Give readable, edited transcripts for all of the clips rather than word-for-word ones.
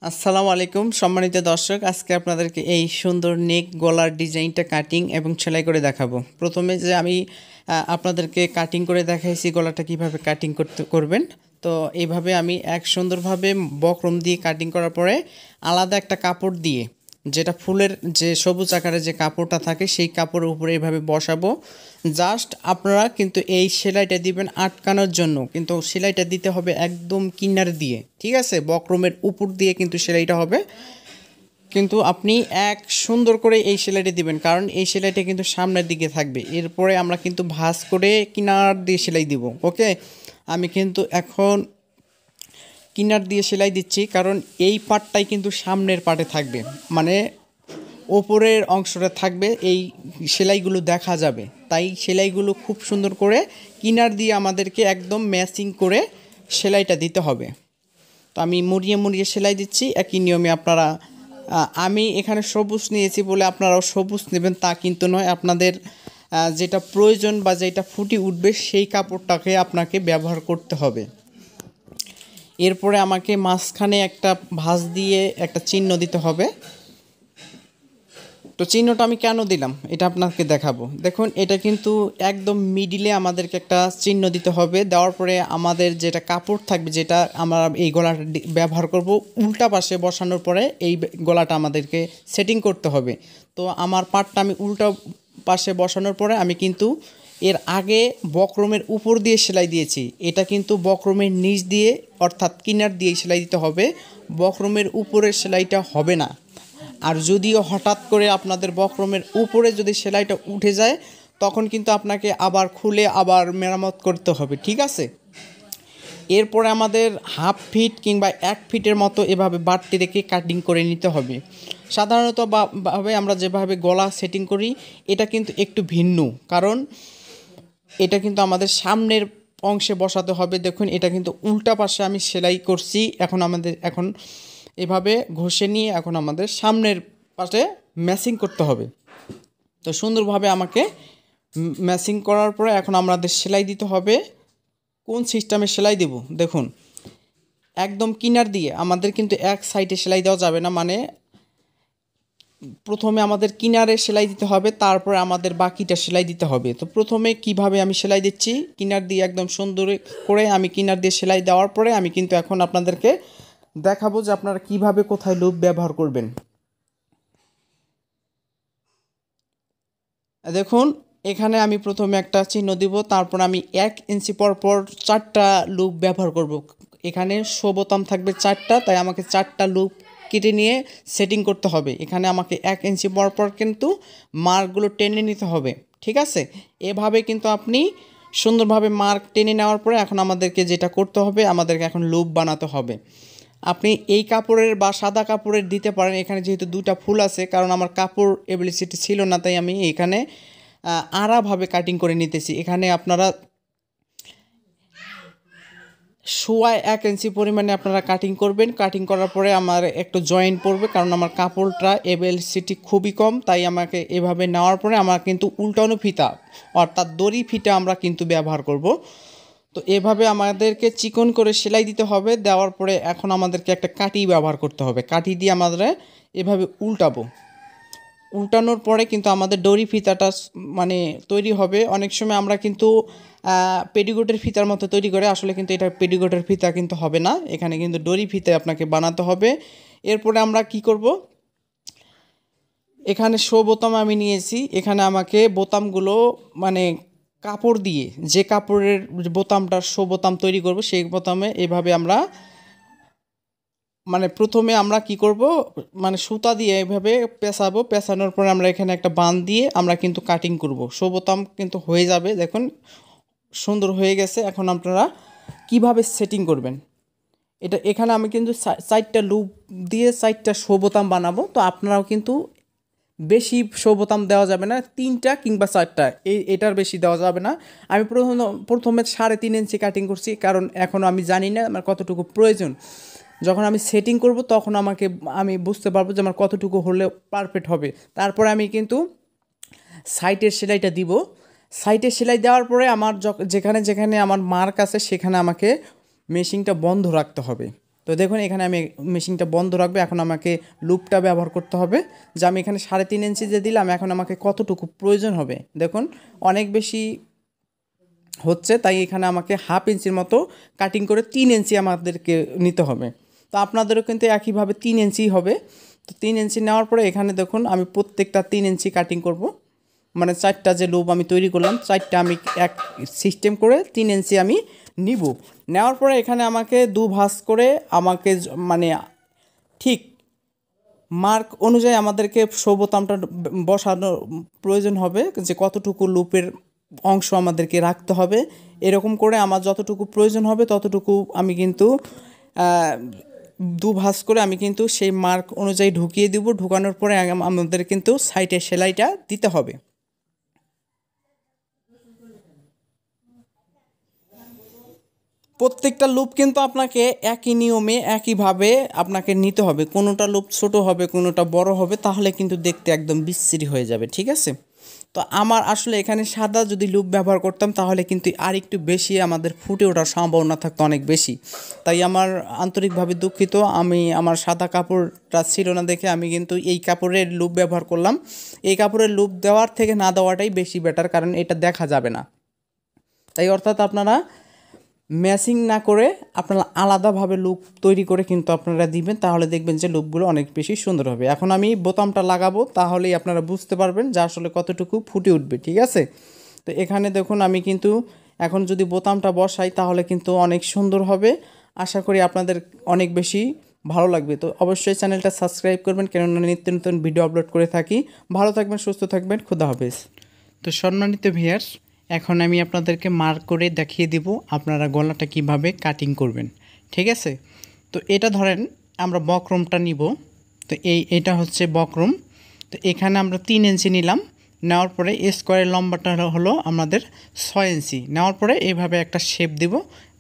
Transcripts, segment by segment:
আসসালামু আলাইকুম সম্মানিত দর্শক, আজকে আপনাদেরকে এই সুন্দর নেক গলার ডিজাইনটা কাটিং এবং সেলাই করে দেখাবো। প্রথমে যে আমি আপনাদেরকে কাটিং করে দেখাইছি গলাটা কিভাবে কাটিং করবেন। তো এইভাবে আমি এক সুন্দরভাবে বক্রম দিয়ে কাটিং করার পরে আলাদা একটা কাপড় দিয়ে, যেটা ফুলের যে সবুজ আকারের যে কাপড়টা থাকে সেই কাপড়ের উপরে এইভাবে বসাবো। জাস্ট আপনারা কিন্তু এই সেলাইটা দিবেন আটকানোর জন্য, কিন্তু সেলাইটা দিতে হবে একদম কিনার দিয়ে, ঠিক আছে? বক্রমের উপর দিয়ে কিন্তু সেলাইটা হবে। কিন্তু আপনি এক সুন্দর করে এই সেলাইটা দিবেন, কারণ এই সেলাইটা কিন্তু সামনের দিকে থাকবে। এরপরে আমরা কিন্তু ভাঁজ করে কিনার দিয়ে সেলাই দিব। ওকে, আমি কিন্তু এখন কিনার দিয়ে সেলাই দিচ্ছি, কারণ এই পার্টটাই কিন্তু সামনের পার্টে থাকবে, মানে ওপরের অংশটা থাকবে, এই সেলাইগুলো দেখা যাবে। তাই সেলাইগুলো খুব সুন্দর করে কিনার দিয়ে আমাদেরকে একদম ম্যাচিং করে সেলাইটা দিতে হবে। তো আমি মুড়িয়ে মুড়িয়ে সেলাই দিচ্ছি একই নিয়মে। আপনারা আমি এখানে সবুজ নিয়েছি বলে আপনারাও সবুজ নেবেন তা কিন্তু নয়। আপনাদের যেটা প্রয়োজন বা যেটা ফুটে উঠবে সেই কাপড়টাকে আপনাকে ব্যবহার করতে হবে। এরপরে আমাকে মাঝখানে একটা ভাঁজ দিয়ে একটা চিহ্ন দিতে হবে। তো চিহ্নটা আমি কেন দিলাম এটা আপনাকে দেখাবো। দেখুন, এটা কিন্তু একদম মিডিলে আমাদেরকে একটা চিহ্ন দিতে হবে। দেওয়ার পরে আমাদের যেটা কাপড় থাকবে, যেটা আমরা এই গলাটা ব্যবহার করব, উল্টা পাশে বসানোর পরে এই গলাটা আমাদেরকে সেটিং করতে হবে। তো আমার পাটটা আমি উল্টা পাশে বসানোর পরে আমি কিন্তু এর আগে বক্রমের উপর দিয়ে সেলাই দিয়েছি। এটা কিন্তু বক্রমের নিচ দিয়ে অর্থাৎ কিনার দিয়ে সেলাই দিতে হবে, বক্রমের উপরের সেলাইটা হবে না। আর যদিও হঠাৎ করে আপনাদের বক্রমের উপরে যদি সেলাইটা উঠে যায়, তখন কিন্তু আপনাকে আবার খুলে আবার মেরামত করতে হবে, ঠিক আছে? এরপরে আমাদের হাফ ফিট কিংবা 1 ফিটের মতো এভাবে বাড়তি রেখে কাটিং করে নিতে হবে। সাধারণত ভাবে আমরা যেভাবে গলা সেটিং করি এটা কিন্তু একটু ভিন্ন, কারণ এটা কিন্তু আমাদের সামনের অংশে বসাতে হবে। দেখুন, এটা কিন্তু উল্টা পাশে আমি সেলাই করছি। এখন এভাবে ঘষে নিয়ে এখন আমাদের সামনের পাশে ম্যাচিং করতে হবে। তো সুন্দরভাবে আমাকে ম্যাচিং করার পরে এখন আমাদের সেলাই দিতে হবে। কোন সিস্টেমে সেলাই দেব দেখুন, একদম কিনার দিয়ে আমাদের কিন্তু এক সাইডে সেলাই দেওয়া যাবে না, মানে প্রথমে আমাদের কিনারে সেলাই দিতে হবে, তারপরে আমাদের বাকিটা সেলাই দিতে হবে। তো প্রথমে কিভাবে আমি সেলাই দিচ্ছি, কিনার দিয়ে একদম সুন্দর করে আমি কিনার দিয়ে সেলাই দেওয়ার পরে আমি কিন্তু এখন আপনাদেরকে দেখাবো যে আপনারা কিভাবে কোথায় লুপ ব্যবহার করবেন। দেখুন, এখানে আমি প্রথমে একটা চিহ্ন দিব, তারপর আমি 1 ইঞ্চি পর পর 4টা লুপ ব্যবহার করব। এখানে শো বোতাম থাকবে 4টা, তাই আমাকে 4টা লুপ কেটে নিয়ে সেটিং করতে হবে। এখানে আমাকে 1 ইঞ্চি পর পর কিন্তু মার্কগুলো টেনে নিতে হবে, ঠিক আছে? এভাবে কিন্তু আপনি সুন্দরভাবে মার্ক টেনে নেওয়ার পরে এখন আমাদেরকে যেটা করতে হবে, আমাদেরকে এখন লুপ বানাতে হবে। আপনি এই কাপড়ের বা সাদা কাপড়ের দিতে পারেন। এখানে যেহেতু 2টা ফুল আছে, কারণ আমার কাপড় এবিলিটি ছিল না, তাই আমি এখানে আড়াভাবে কাটিং করে নিতেছি। এখানে আপনারা সোয়ায় 1 ইঞ্চি পরিমাণে আপনারা কাটিং করবেন। কাটিং করার পরে আমার একটু জয়েন্ট পড়বে, কারণ আমার কাপড়টা এবিলিটি খুবই কম, তাই আমাকে এভাবে নেওয়ার পরে আমার কিন্তু উল্টানো ফিতা অর্থাৎ দড়ি ফিতা আমরা কিন্তু ব্যবহার করব। তো এভাবে আমাদেরকে চিকন করে সেলাই দিতে হবে। দেওয়ার পরে এখন আমাদেরকে একটা কাঠি ব্যবহার করতে হবে। কাঠি দিয়ে আমাদের এভাবে উল্টানোর পরে কিন্তু আমাদের দড়ি ফিতাটা মানে তৈরি হবে। অনেক সময় আমরা কিন্তু পেটিকোটের ফিতার মতো তৈরি করে, আসলে কিন্তু এটা পেটিকোটের ফিতা কিন্তু হবে না। এখানে কিন্তু দড়ি ফিতা আপনাকে বানাতে হবে। এরপরে আমরা কি করব, এখানে শো বোতাম আমি নিয়েছি। এখানে আমাকে বোতামগুলো মানে কাপড় দিয়ে, যে কাপড়ের বোতামটার শো বোতাম তৈরি করব সেই বোতামে এভাবে আমরা মানে প্রথমে আমরা কি করব, মানে সুতা দিয়ে এভাবে পেঁচাবো। পেঁচানোর পরে আমরা এখানে একটা বান দিয়ে আমরা কিন্তু কাটিং করব। শো বোতাম কিন্তু হয়ে যাবে। দেখুন, সুন্দর হয়ে গেছে। এখন আপনারা কিভাবে সেটিং করবেন, এটা এখানে আমি কিন্তু 4টা লুপ দিয়ে 4টা শো বোতাম বানাবো। তো আপনারাও কিন্তু বেশি শো বোতাম দেওয়া যাবে না, 3টা কিংবা 4টা, এটার বেশি দেওয়া যাবে না। আমি প্রথমে 3.5 ইঞ্চি কাটিং করছি, কারণ এখনও আমি জানি না আমার কতটুকু প্রয়োজন। যখন আমি সেটিং করব তখন আমি বুঝতে পারবো যে আমার কতটুকু হলে পারফেক্ট হবে। তারপরে আমি কিন্তু সাইটের সেলাইটা দিব। সাইটের সেলাই দেওয়ার পরে আমার যেখানে যেখানে আমার মার্ক আছে সেখানে আমাকে মেশিনটা বন্ধ রাখতে হবে। তো দেখুন এখানে আমি মেশিনটা বন্ধ রাখবো। এখন আমাকে লুপটা ব্যবহার করতে হবে, যে আমি এখানে 3.5 ইঞ্চি যে দিলাম, এখন আমাকে কতটুকু প্রয়োজন হবে। দেখুন অনেক বেশি হচ্ছে, তাই এখানে আমাকে 1/2 ইঞ্চির মতো কাটিং করে 3 ইঞ্চি আমাদেরকে নিতে হবে। তো আপনাদেরও কিন্তু একইভাবে 3 ইঞ্চি হবে। তো 3 ইঞ্চি নেওয়ার পরে এখানে দেখুন আমি প্রত্যেকটা 3 ইঞ্চি কাটিং করব, মানে 4টা যে লুপ আমি তৈরি করলাম 4টা আমি এক সিস্টেম করে 3 ইঞ্চি আমি নিব। নেওয়ার পরে এখানে আমাকে ভাঁজ করে আমাকে মানে ঠিক মার্ক অনুযায়ী আমাদেরকে বোতামটা বসানোর প্রয়োজন হবে, যে কতটুকু লুপের অংশ আমাদেরকে রাখতে হবে। এরকম করে আমার যতটুকু প্রয়োজন হবে ততটুকু আমি কিন্তু ভাঁজ করে আমি কিন্তু সেই মার্ক অনুযায়ী ঢুকিয়ে দিব। ঢুকানোর পরে আমাদের কিন্তু সাইডে সেলাইটা দিতে হবে। প্রত্যেকটা লুপ কিন্তু আপনাকে একই নিয়মে একইভাবে আপনাকে নিতে হবে। কোনোটা লুপ ছোট হবে, কোনোটা বড় হবে, তাহলে কিন্তু দেখতে একদম বিশ্রী হয়ে যাবে, ঠিক আছে। তো আমার আসলে এখানে সাদা যদি লুপ ব্যবহার করতাম তাহলে কিন্তু আর একটু বেশি আমাদের ফুটে ওঠার সম্ভাবনা থাকতো অনেক বেশি। তাই আমার আন্তরিকভাবে দুঃখিত, আমি আমার সাদা কাপড়টা ছিল না দেখে আমি কিন্তু এই কাপড়ের লুপ ব্যবহার করলাম। এই কাপড়ের লুপ দেওয়ার থেকে না দেওয়াটাই বেশি বেটার, কারণ এটা দেখা যাবে না। তাই অর্থাৎ আপনারা ম্যাচিং না করে আপনারা আলাদাভাবে লুপ তৈরি করে কিন্তু আপনারা দিবেন, তাহলে দেখবেন যে লুপগুলো অনেক বেশি সুন্দর হবে। এখন আমি বোতামটা লাগাবো, তাহলেই আপনারা বুঝতে পারবেন যে আসলে কতটুকু ফুটে উঠবে, ঠিক আছে। তো এখানে দেখুন আমি কিন্তু এখন যদি বোতামটা বসাই তাহলে কিন্তু অনেক সুন্দর হবে। আশা করি আপনাদের অনেক বেশি ভালো লাগবে। তো অবশ্যই চ্যানেলটা সাবস্ক্রাইব করবেন, কেননা নিত্য নতুন ভিডিও আপলোড করে থাকি। ভালো থাকবেন, সুস্থ থাকবেন, খুদা হাফেজ। তো সম্মানিত ভিউয়ার্স, এখন আমি আপনাদেরকে মার্ক করে দেখিয়ে দিব আপনারা গলাটা কিভাবে কাটিং করবেন, ঠিক আছে। তো এটা ধরেন আমরা বক্রমটা নিব। তো এটা হচ্ছে বক্রম। তো এখানে আমরা 3 ইঞ্চি নিলাম। নেওয়ার পরে স্কোয়ারের লম্বাটা হলো আমাদের 6 ইঞ্চি। নেওয়ার পরে এইভাবে একটা শেপ দিব,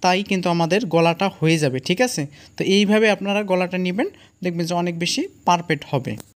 তাই কিন্তু আমাদের গলাটা হয়ে যাবে, ঠিক আছে। তো এইভাবে আপনারা গলাটা নেবেন, দেখবেন যে অনেক বেশি পারফেক্ট হবে।